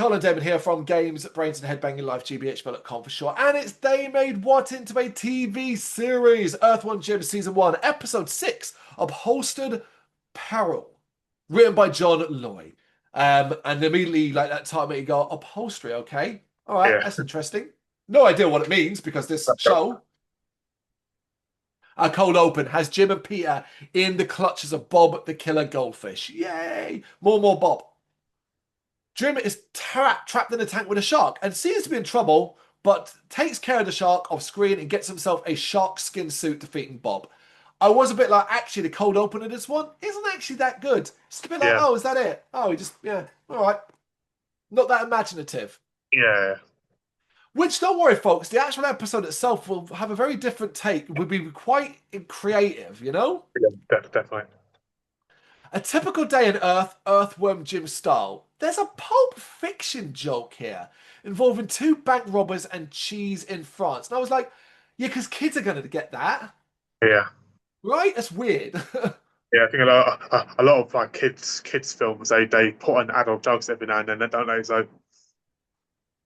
Colin Damon here from Games, Brains and Head-Banging Life, gbhblofficial for short. And it's They Made What into a TV series. Earthworm Jim Season 1, Episode 6, Upholstered Peril. Written by John Loy. And immediately, like that time, you go, upholstery, okay. All right, Yeah. that's interesting. No idea what it means because this show, our cold open, has Jim and Peter in the clutches of Bob the Killer Goldfish. Yay! More Bob. Jim is trapped in a tank with a shark and seems to be in trouble, but takes care of the shark off screen and gets himself a shark skin suit defeating Bob. I was a bit like, actually, the cold open of this one isn't actually that good. It's a bit like, Yeah. oh, is that it? Oh, he just, yeah, all right. Not that imaginative. Yeah. Which, don't worry, folks, the actual episode itself will have a very different take. Will be quite creative, you know? Yeah, definitely. A typical day in Earthworm Jim style. There's a Pulp Fiction joke here involving two bank robbers and cheese in France. And I was like, yeah, because kids are going to get that, Yeah. right? That's weird. Yeah, I think a lot of like kids films they put on adult jokes every now and then, don't they? So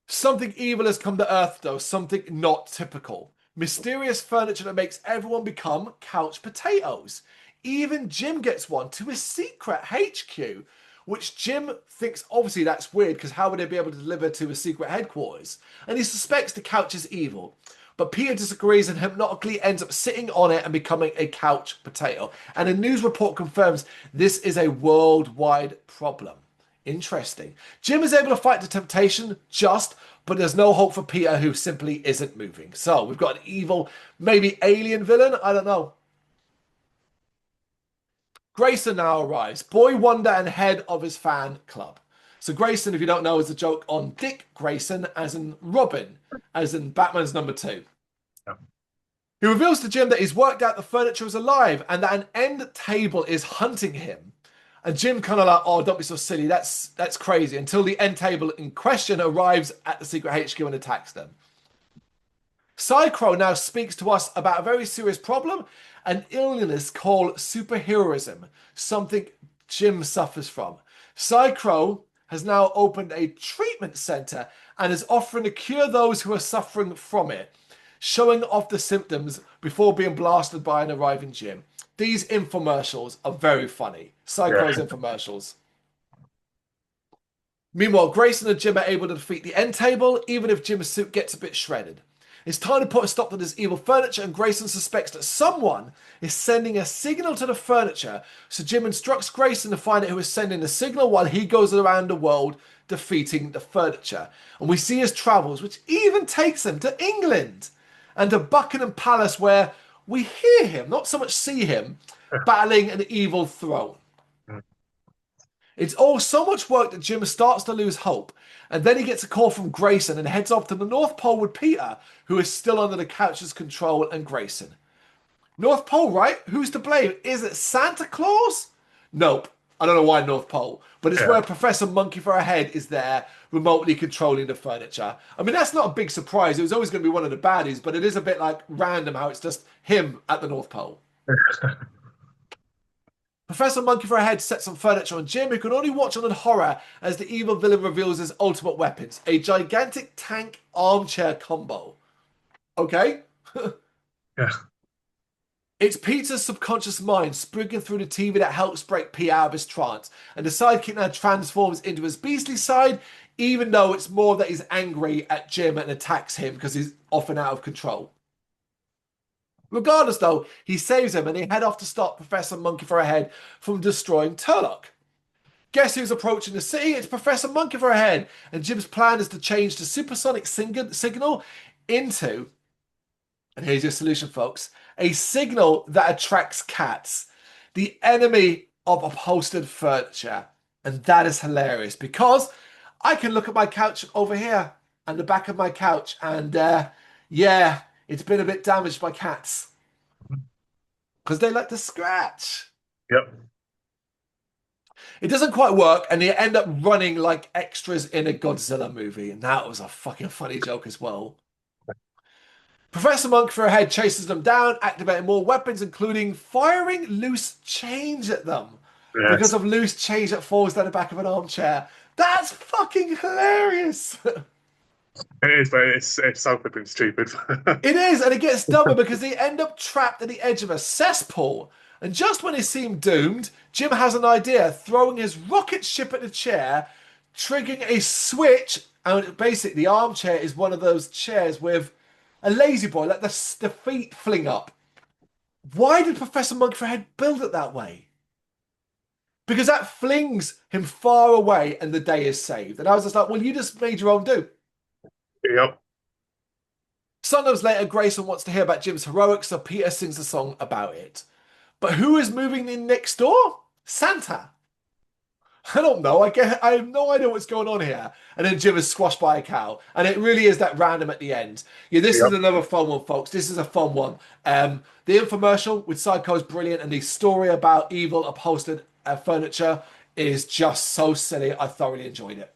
Something evil has come to Earth, though, something not typical. Mysterious furniture that makes everyone become couch potatoes. Even Jim gets one to his secret HQ, which Jim thinks obviously that's weird because how would they be able to deliver to a secret headquarters? And he suspects the couch is evil. But Peter disagrees and hypnotically ends up sitting on it and becoming a couch potato. And a news report confirms this is a worldwide problem. Interesting. Jim is able to fight the temptation but there's no hope for Peter, who simply isn't moving. So we've got an evil, maybe alien villain. I don't know. Grayson now arrives, boy wonder and head of his fan club. So Grayson, if you don't know, is a joke on Dick Grayson, as in Robin, as in Batman's number two. yeah. He reveals to Jim that he's worked out the furniture is alive and that an end table is hunting him. And Jim kind of like, oh, don't be so silly. That's crazy. Until the end table in question arrives at the secret HQ and attacks them. Psychro now speaks to us about a very serious problem, an illness called superheroism, something Jim suffers from. Psychro has now opened a treatment center and is offering to cure those who are suffering from it, showing off the symptoms before being blasted by an arriving Jim. These infomercials are very funny. Psycho's infomercials. Meanwhile, Grayson and Jim are able to defeat the end table, even if Jim's suit gets a bit shredded. It's time to put a stop to this evil furniture, and Grayson suspects that someone is sending a signal to the furniture. So Jim instructs Grayson to find out who is sending the signal while he goes around the world defeating the furniture. And we see his travels, which even takes him to England and to Buckingham Palace, where we hear him, not so much see him, battling an evil throne. It's all so much work that Jim starts to lose hope, and then he gets a call from Grayson and heads off to the North Pole with Peter, who is still under the couch's control, and Grayson. North Pole, right? Who's to blame? Is it Santa Claus? Nope. I don't know why North Pole, but it's Yeah. where Professor Monkey for a Head is there, remotely controlling the furniture. I mean, that's not a big surprise. It was always going to be one of the baddies, but it is a bit like random how it's just him at the North Pole. Professor Monkey for a Head sets some furniture on Jim, who can only watch on in horror as the evil villain reveals his ultimate weapons, a gigantic tank armchair combo. Okay? Yeah. It's Peter's subconscious mind springing through the TV that helps break Pete out of his trance, and the sidekick now transforms into his beastly side, even though it's more that he's angry at Jim and attacks him because he's often out of control. Regardless, though, he saves him and they head off to stop Professor Monkey for a Head from destroying Turlock. Guess who's approaching the city? It's Professor Monkey for a Head, and Jim's plan is to change the supersonic signal into, and here's your solution, folks, a signal that attracts cats, the enemy of upholstered furniture. And that is hilarious because I can look at my couch over here and the back of my couch, and yeah, it's been a bit damaged by cats because they like to scratch. Yep. It doesn't quite work, and they end up running like extras in a Godzilla movie, and that was a fucking funny joke as well. Professor Monk for a Head chases them down, activating more weapons, including firing loose change at them. because Yes, of loose change that falls down the back of an armchair. That's fucking hilarious. it is, but it's so flipping stupid. It is, and it gets dumber because they end up trapped at the edge of a cesspool. And just when they seem doomed, Jim has an idea, throwing his rocket ship at the chair, triggering a switch. And basically, the armchair is one of those chairs with a lazy boy, like the feet fling up. Why did Professor Monkeyhead build it that way? Because that flings him far away and the day is saved. And I was just like, well, you just made your own do. Yep. Sometimes later, Grayson wants to hear about Jim's heroics, so Peter sings a song about it. But who is moving in next door? Santa. I don't know. I have no idea what's going on here. And then Jim is squashed by a cow. And it really is that random at the end. Yeah, this is Yep. another fun one, folks. This is a fun one. The infomercial with Psycho is brilliant. And the story about evil upholstered furniture is just so silly. I thoroughly enjoyed it.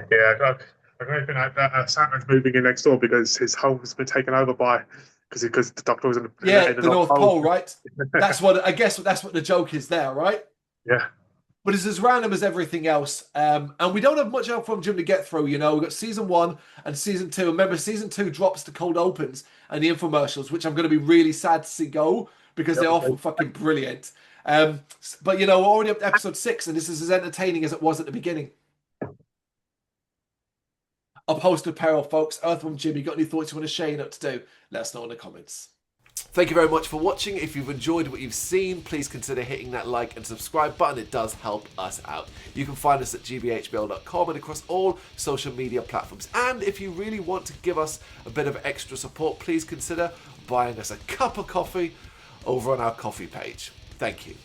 Yeah, I don't think that Santa's moving in next door because his home's been taken over by because the doctor was Yeah, in the the North North Pole. Pole, right? That's what I guess that's what the joke is there, right? Yeah, But it's as random as everything else. And we don't have much Earthworm Jim to get through, you know. We've got season 1 and season 2. Remember, season 2 drops the cold opens and the infomercials, which I'm going to be really sad to see go because they're often fucking brilliant. But, you know, we're already up to episode 6 and this is as entertaining as it was at the beginning. Upholstered peril, folks. Earthworm Jim, you got any thoughts you want to share? You know what to do? Let us know in the comments. Thank you very much for watching. If you've enjoyed what you've seen, please consider hitting that like and subscribe button. It does help us out. You can find us at gbhbl.com and across all social media platforms. And if you really want to give us a bit of extra support, please consider buying us a cup of coffee over on our coffee page. Thank you.